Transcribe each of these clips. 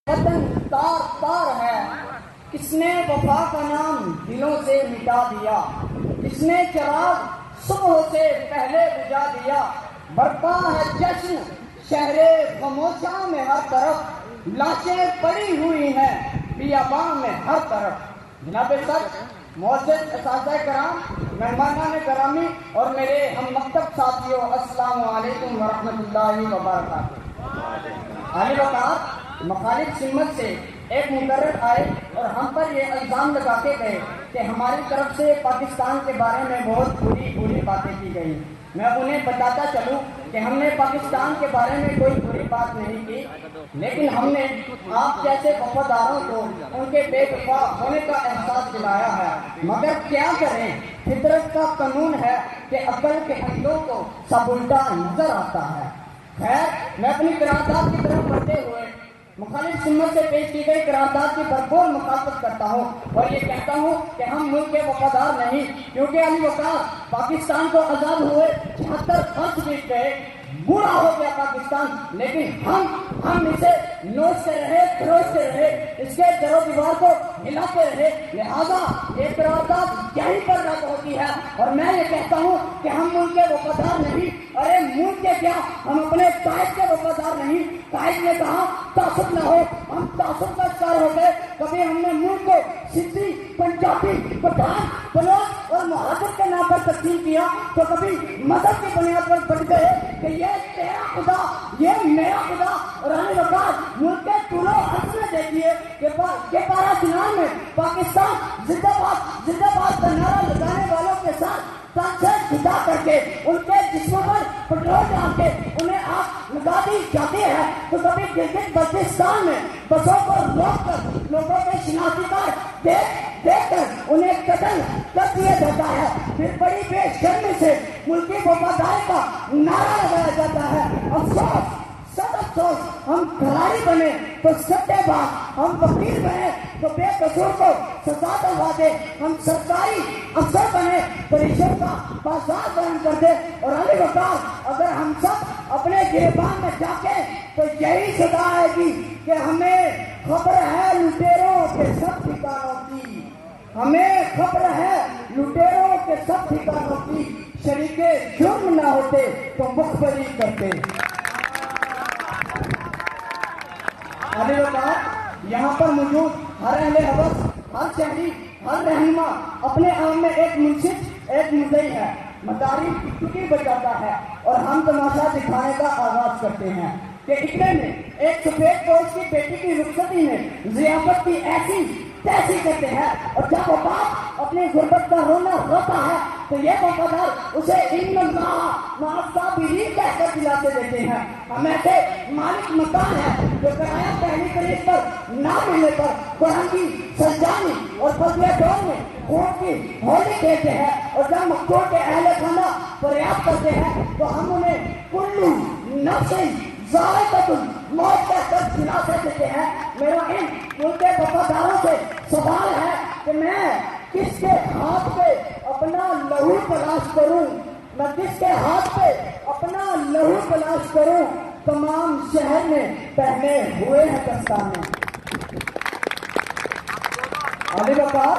وطن تار تار ہے، کس نے وفا کا نام دلوں سے مٹا دیا، کس نے چراغ صبح سے پہلے بجھا دیا۔ برپا ہے جشن شہر خاموشاں میں ہر طرف، لاشیں پڑی ہوئی ہیں بیاباں میں ہر طرف۔ جناب سر، معزز اساتذہ کرام، مہمانان گرامی اور میرے ہم مکتب ساتھیوں، السلام علیکم ورحمۃ اللہ وبرکاتہ۔ عالی وقار مخالف سمت سے ایک مقرر آئے اور ہم پر یہ الزام لگا کے گئے کہ ہماری طرف سے پاکستان کے بارے میں بہت بری باتیں کی گئی۔ میں انہیں بتاتا چلوں کہ ہم نے پاکستان کے بارے میں کوئی بری بات نہیں کی، لیکن ہم نے آپ جیسے وفاداروں کو ان کے بے وفا ہونے کا احساس دلایا ہے۔ مگر کیا کریں، فطرت کا قانون ہے کہ عقل کے اندھوں کو سب الٹا نظر آتا ہے۔ خیر، میں اپنی قرارداد کی طرف بڑھتے ہوئے مخالف سمت سے پیش کی گئی قرارداد کی بھرپور مخالفت کرتا ہوں اور یہ کہتا ہوں کہ ہم ملک کے وفادار نہیں، کیونکہ علی وقار پاکستان کو آزاد ہوئے 76 برس بیت گئے، بوڑھا ہو گیا پاکستان، لیکن ہم اسے نوچتے رہے، کھروچتے رہے، اس کے در و دیوار کو ہلاتے رہے، لہذا یہ قرارداد یہیں پر رد ہوتی ہے۔ اور میں یہ کہتا ہوں کہ ہم ملک کے وفادار نہیں، ارے ملک کے کیا، ہم اپنے قائد کے وفادار نہیں۔ قائد نے کہا تعصب نہ ہو، ہم تعصب کا شکار ہو گئے۔ کبھی ہم نے ملک کو سندھی، پنجابی، پٹھان، بلوچ اور مہاجر کے نام پر تقسیم کیا، تو کبھی مذہب کی بنیاد پر بٹ گئے کہ یہ تیرا خدا، یہ میرا خدا۔ اور علی وقار ملک کے طولو عرض میں دیکھیے کہ پارا چنان میں پاکستان زندہ باد زندہ باد کا نعرہ لگانے والوں کے ساتھ سے جدا کر کے ان کے جسموں پر پٹرول ڈال کے انہیں آگ لگا دی جاتی ہے، تو کبھی گلگت بلتستان میں بسوں کو روک کر لوگوں کے شناختی کارڈ دیکھ کر انہیں قتل کر دیا جاتا ہے، پھر بڑی بے شرمی سے ملکی وفاداری کا نعرہ لگایا جاتا ہے۔ افسوس، سب افسوس، ہم کھلاڑی بنے تو سٹے باز، ہم وکیل بنے تو بے قصور کو سزا دلوا دے، ہم سرکاری افسر بنے تو رشوت کا بازار قائم کر دے۔ اور علی وقار اگر ہم سب اپنے گریبان میں جاکے تو یہی سزا آئے گی کہ ہمیں خبر ہے لٹیروں کے سب ٹھکانوں کی، ہمیں خبر ہے لٹیروں کے سب ٹھکانوں کی، شریک جرم نہ ہوتے تو مخبری کرتے۔ علی وقار یہاں پر موجود ہر اہل حوث، ہر شہری، ہر رہنما اپنے آپ میں ایک منصف، ایک مدعی ہے، مداری ٹکی بجاتا ہے، اور ہم تماشا دکھانے کا آغاز کرتے ہیں کہ اتنے میں ایک سفید فوج کی بیٹی کی رخصتی میں ضیافت کی ایسی تیسی کرتے ہیں، اور جب وہ باپ اپنی غربت کا رونا روتا ہے تو یہ وفادار اسے ان اللہ مع الصابرین کہہ کر دلاتے دیتے ہیں۔ ہم ایسے مالک مکان ہے جو کرایہ پہلی قریب پر نہ ملنے پر فرنگی، سنجانی اور فضلے ڈول میں خون کی ہولی کھیلتے ہیں، اور جب مقتول کے اہل خانہ فریاد کرتے ہیں تو ہم انہیں کلو نفس ذائقۃ الموت کا درد دلاتے دیتے ہیں۔ میرا ان ملک کے وفاداروں سے سوال ہے کہ میں کس کے ہاتھ پہ اپنا لہو تلاش کروں، میں کس کے ہاتھ پہ اپنا لہو تلاش کروں، تمام شہر میں پہنے ہوئے ہیں دستانے۔ علی وقار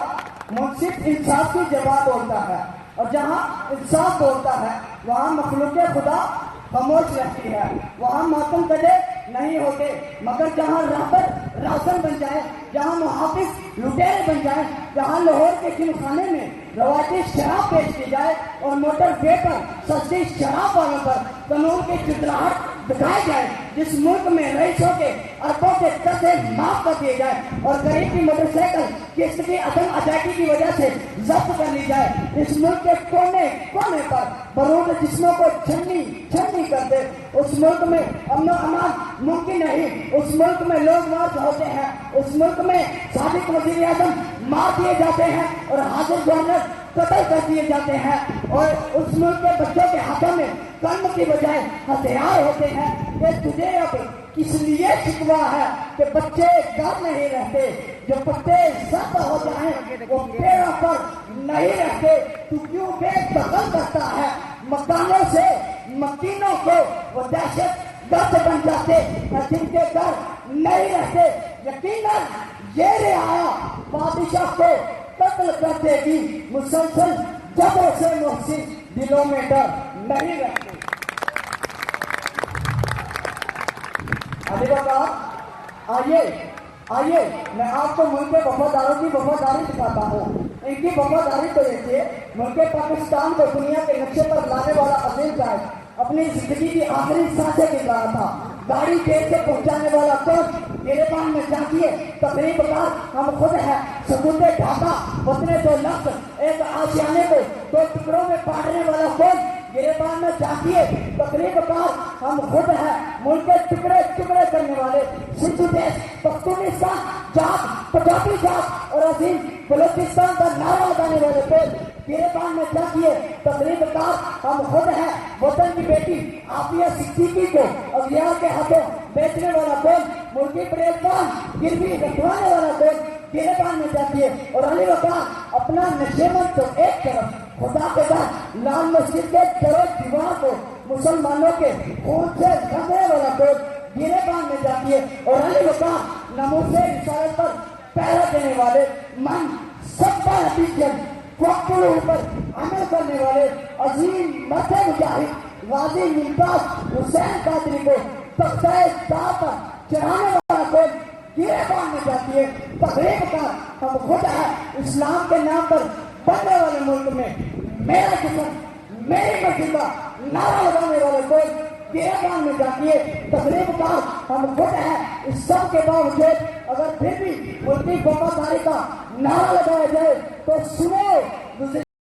منصف انصاف کی جواب بولتا ہے، اور جہاں انصاف بولتا ہے وہاں مخلوق خدا خاموش رہتی ہے، وہاں ماتم کدے نہیں ہوتے، مگر جہاں رہبر راسن بن جائے، جہاں محافظ لٹیرے بن جائے، جہاں لاہور کے جم خانے میں روایتی شراب پیش کی جائے اور موٹر وے پر سستی شراب والوں پر قانون کی چتراہٹ دکھائی جائے، جس ملک میں رئیسوں کے اربوں کے قرضے معاف کر دیے جائے اور غریب کی موٹر سائیکل قسط کی عدم ادائیگی کی وجہ سے ضبط کر لی جائے، اس ملک کے کونے کونے پر برود جسموں کو چھنی چھنی کر دے، اس ملک میں امن و امان ممکن نہیں، اس ملک میں لوگ مارچ ہوتے ہیں، اس ملک میں سابق وزیر اعظم مار دیے جاتے ہیں اور حاضر گورنر قتل کر دیے جاتے ہیں، اور اس ملک کے بچوں کے ہاتھوں میں قلم کی بجائے ہتھیار ہوتے ہیں، کہ تجھے اب کس لیے شکوا ہے کہ بچے گھر نہیں رہتے، جو پتے زرد ہو جائیں وہ پیڑوں پر نہیں رہتے، تو کیوں بے دخل کرتا ہے مکانوں سے مکینوں کو، وہ دہشت دست بن جاتے جن کے گھر نہیں رہتے. یقیناً یہ رعایا بادشاہ کو قتل کر دے گی. مسلسل جبوں سے محسن دلوں میں ڈر نہیں رہتے. علی بابا آئیے میں آپ کو ملک کے وفاداروں کی وفاداری دکھاتا ہوں. ان کی وفاداری کو دیکھیے. ملک پاکستان کو دنیا کے نقشے پر لانے والا عظیم شاعر اپنی زندگی کی آخری سانسیں گر رہا تھا. گاڑی دیر سے پہنچانے والا کون؟ میرے پاس میں جانتی ہے تقریب کار ہم خود ہیں. ثبوت ڈھاکہ وطن دو لفظ ایک آشیانے کو دو ٹکڑوں میں بانٹنے والا کون؟ میرے پاس میں جانتی ہے تقریب کار ہم خود ہیں. ملک کے ٹکڑے ٹکڑے کرنے والے سندھ دیش پختونستان جات پنجابی جات اور عظیم بلوچستان کا نعرہ لگانے والے کون؟ میرے پاس میں جانتی ہے تقریب کار ہم خود ہیں. وطن کی بیٹی عافیہ صدیقی کو اغیار کے ہاتھوں بیچنے والا کون؟ ملکی پریزدان گروی رکھوانے والا کون؟ میرے پاس میں جاتی ہے. اور علی وقار اپنا نشیمن تو ایک طرف خدا کے بعد لال مسجد کے چرو دیوار کو مسلمانوں کے خون سے رنگنے والا کون؟ میرے پاس میں جاتی ہے. اور علی وقار ناموس رسالت پر پہرا دینے والے من سب کا حقیقت پر عمل کرنے والے عظیم مرد مجاہد غازی ممتاز حسین قادری کو تختہ دار پر چڑھانے والا کون؟ میرے پاس میں جاتی ہے تقریب کا ہم خود ہیں. اسلام کے نام پر بننے والے ملک میں میرا جسم میری مسجد کا نعرہ لگانے والے کون؟ میرے پاس میں جاتی ہے تقریب کا ہم خود ہیں. اس سب کے باوجود اگر پھر بھی ملکی وفاداری کا نعرہ لگایا جائے تو سنو